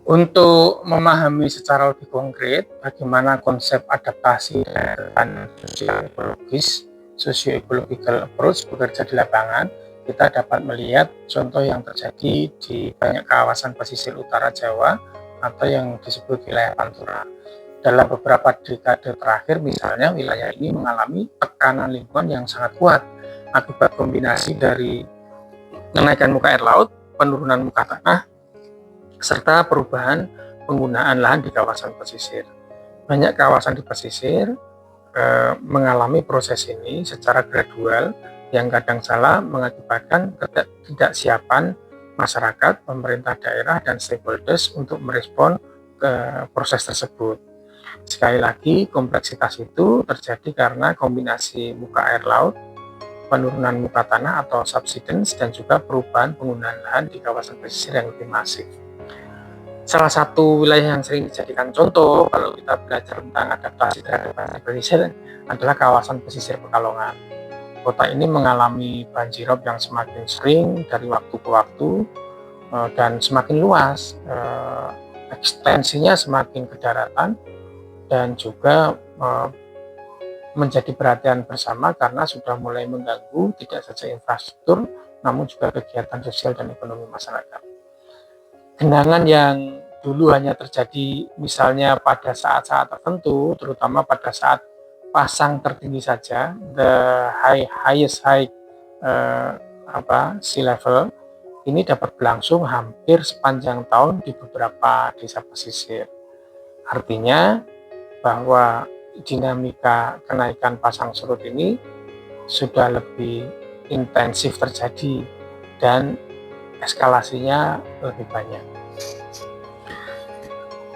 Untuk memahami secara lebih konkret bagaimana konsep adaptasi dan socio-ecological approach bekerja di lapangan, kita dapat melihat contoh yang terjadi di banyak kawasan pesisir utara Jawa atau yang disebut wilayah Pantura. Dalam beberapa dekade terakhir, misalnya, wilayah ini mengalami tekanan lingkungan yang sangat kuat akibat kombinasi dari kenaikan muka air laut, penurunan muka tanah, serta perubahan penggunaan lahan di kawasan pesisir. Banyak kawasan di pesisir mengalami proses ini secara gradual yang kadang salah mengakibatkan ketidaksiapan masyarakat, pemerintah daerah, dan stakeholders untuk merespon ke proses tersebut. Sekali lagi, kompleksitas itu terjadi karena kombinasi muka air laut, penurunan muka tanah atau subsidence, dan juga perubahan penggunaan lahan di kawasan pesisir yang lebih masif. Salah satu wilayah yang sering dijadikan contoh kalau kita belajar tentang adaptasi terhadap pesisir adalah kawasan pesisir Pekalongan. Kota ini mengalami banjirop yang semakin sering dari waktu ke waktu dan semakin luas, ekstensinya semakin ke daratan, dan juga menjadi perhatian bersama karena sudah mulai mengganggu tidak saja infrastruktur, namun juga kegiatan sosial dan ekonomi masyarakat. Genangan yang dulu hanya terjadi misalnya pada saat-saat tertentu, terutama pada saat pasang tertinggi saja, the highest high sea level, ini dapat berlangsung hampir sepanjang tahun di beberapa desa pesisir. Artinya bahwa dinamika kenaikan pasang surut ini sudah lebih intensif terjadi dan eskalasinya lebih banyak.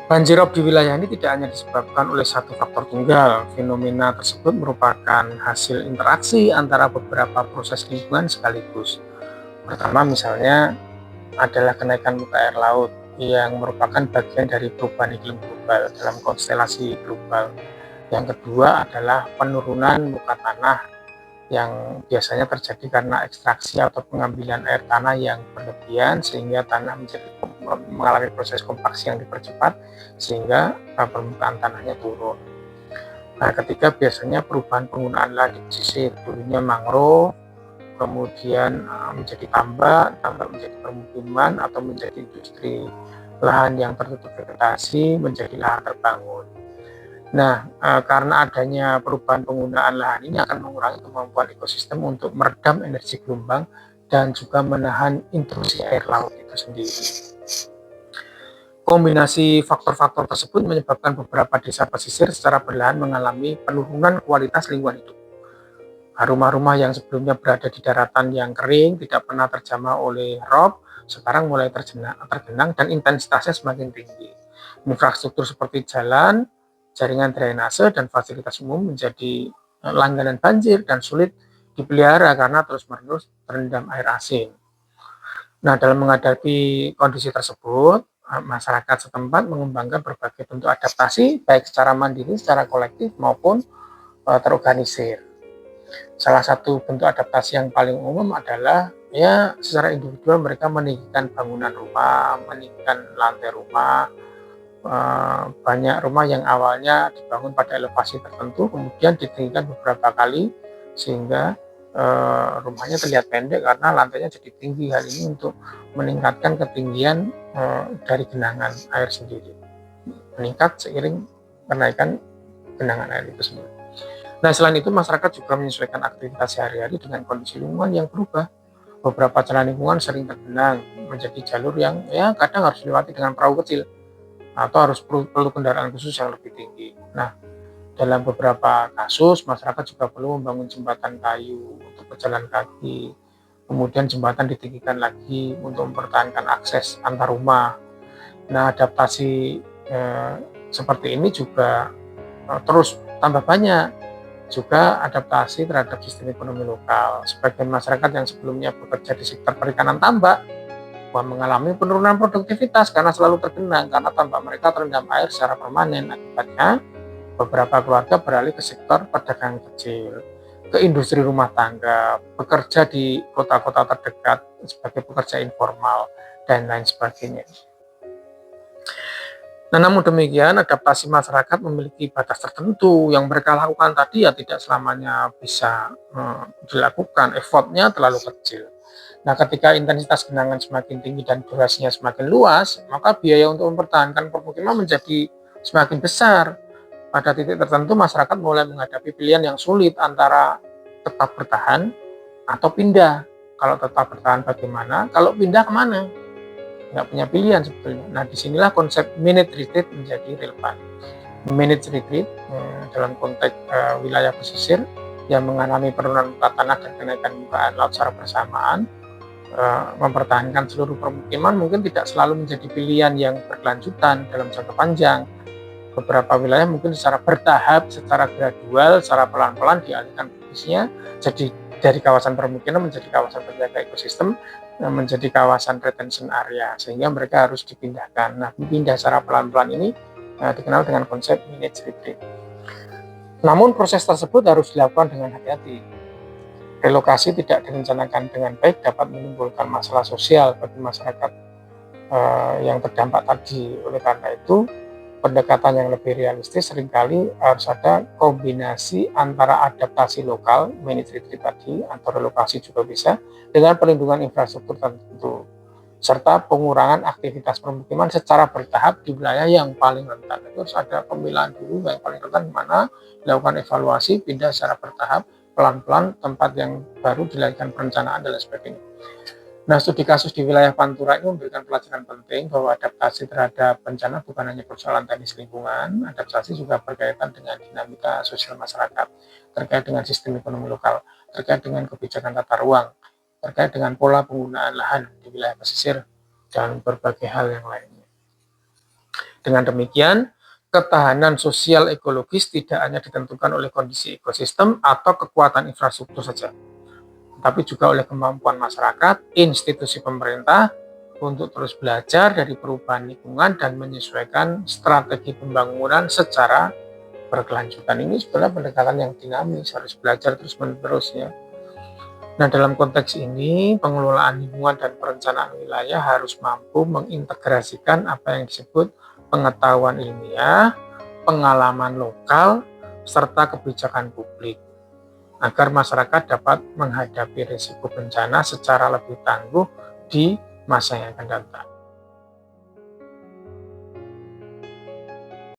Banjirop di wilayah ini tidak hanya disebabkan oleh satu faktor tunggal. Fenomena tersebut merupakan hasil interaksi antara beberapa proses lingkungan sekaligus. Pertama misalnya adalah kenaikan muka air laut yang merupakan bagian dari perubahan iklim global dalam konstelasi global. Yang kedua adalah penurunan muka tanah yang biasanya terjadi karena ekstraksi atau pengambilan air tanah yang berlebihan sehingga tanah mengalami proses kompaksi yang dipercepat sehingga permukaan tanahnya turun. Nah, ketiga biasanya perubahan penggunaan lahan di pesisir, dulunya mangrove, kemudian menjadi tambak menjadi permukiman atau menjadi industri, lahan yang tertutup vegetasi menjadi lahan terbangun. Nah, karena adanya perubahan penggunaan lahan ini akan mengurangi kemampuan ekosistem untuk meredam energi gelombang dan juga menahan intrusi air laut itu sendiri. Kombinasi faktor-faktor tersebut menyebabkan beberapa desa pesisir secara perlahan mengalami penurunan kualitas lingkungan hidup. Rumah-rumah yang sebelumnya berada di daratan yang kering, tidak pernah terjamah oleh rob, sekarang mulai tergenang dan intensitasnya semakin tinggi. Infrastruktur seperti jalan, jaringan drainase, dan fasilitas umum menjadi langganan banjir dan sulit dipelihara karena terus-menerus terendam air asin. Nah, dalam menghadapi kondisi tersebut, masyarakat setempat mengembangkan berbagai bentuk adaptasi, baik secara mandiri, secara kolektif, maupun terorganisir. Salah satu bentuk adaptasi yang paling umum adalah secara individual mereka meninggikan bangunan rumah, meninggikan lantai rumah. Banyak rumah yang awalnya dibangun pada elevasi tertentu kemudian ditinggikan beberapa kali sehingga rumahnya terlihat pendek karena lantainya jadi tinggi. Hal ini untuk meningkatkan ketinggian dari genangan air sendiri, meningkat seiring kenaikan genangan air itu sendiri. Nah, selain itu masyarakat juga menyesuaikan aktivitas sehari-hari dengan kondisi lingkungan yang berubah. Beberapa jalan lingkungan sering tergenang menjadi jalur yang kadang harus dilewati dengan perahu kecil atau harus perlu kendaraan khusus yang lebih tinggi. Nah, dalam beberapa kasus masyarakat juga perlu membangun jembatan kayu untuk pejalan kaki, kemudian jembatan ditinggikan lagi untuk mempertahankan akses antar rumah. Nah, adaptasi seperti ini juga terus tambah banyak. Juga adaptasi terhadap sistem ekonomi lokal. Sebagian masyarakat yang sebelumnya bekerja di sektor perikanan tambak mengalami penurunan produktivitas karena selalu tergenang karena tambak mereka terendam air secara permanen. Akibatnya beberapa keluarga beralih ke sektor perdagangan kecil, ke industri rumah tangga, bekerja di kota-kota terdekat sebagai pekerja informal, dan lain sebagainya. Nah, namun demikian adaptasi masyarakat memiliki batas tertentu, yang mereka lakukan tadi ya tidak selamanya bisa dilakukan, effortnya terlalu kecil. Nah, ketika intensitas genangan semakin tinggi dan durasinya semakin luas, maka biaya untuk mempertahankan permukiman menjadi semakin besar. Pada titik tertentu masyarakat mulai menghadapi pilihan yang sulit antara tetap bertahan atau pindah. Kalau tetap bertahan bagaimana? Kalau pindah kemana? Nggak punya pilihan sebetulnya. Nah, disinilah konsep managed retreat menjadi relevan. Managed retreat dalam konteks wilayah pesisir yang mengalami penurunan muka tanah dan kenaikan muka air laut secara bersamaan, mempertahankan seluruh permukiman mungkin tidak selalu menjadi pilihan yang berkelanjutan dalam jangka panjang. Beberapa wilayah mungkin secara bertahap, secara gradual, secara pelan-pelan dialihkan posisinya jadi dari kawasan permukiman menjadi kawasan penjaga ekosistem, menjadi kawasan retention area, sehingga mereka harus dipindahkan. Nah, pindah secara pelan-pelan ini dikenal dengan konsep managed retreat. Namun proses tersebut harus dilakukan dengan hati-hati. Relokasi tidak direncanakan dengan baik dapat menimbulkan masalah sosial bagi masyarakat yang terdampak tadi. Oleh karena itu, pendekatan yang lebih realistis seringkali harus ada kombinasi antara adaptasi lokal, managed retreat tadi, atau relokasi juga bisa, dengan perlindungan infrastruktur tertentu, serta pengurangan aktivitas permukiman secara bertahap di wilayah yang paling rentan. Itu harus ada pemilahan dulu yang paling rentan di mana, dilakukan evaluasi, pindah secara bertahap, pelan-pelan, tempat yang baru dilakukan perencanaan dan lain sebagainya. Nah, studi kasus di wilayah Pantura ini memberikan pelajaran penting bahwa adaptasi terhadap bencana bukan hanya persoalan teknis lingkungan, adaptasi juga berkaitan dengan dinamika sosial masyarakat, terkait dengan sistem ekonomi lokal, terkait dengan kebijakan tata ruang, terkait dengan pola penggunaan lahan di wilayah pesisir, dan berbagai hal yang lainnya. Dengan demikian, ketahanan sosial ekologis tidak hanya ditentukan oleh kondisi ekosistem atau kekuatan infrastruktur saja, tapi juga oleh kemampuan masyarakat, institusi pemerintah untuk terus belajar dari perubahan lingkungan dan menyesuaikan strategi pembangunan secara berkelanjutan. Ini sebenarnya pendekatan yang dinamis, harus belajar terus-menerus ya. Nah, dalam konteks ini, pengelolaan lingkungan dan perencanaan wilayah harus mampu mengintegrasikan apa yang disebut pengetahuan ilmiah, pengalaman lokal, serta kebijakan publik, agar masyarakat dapat menghadapi risiko bencana secara lebih tangguh di masa yang akan datang.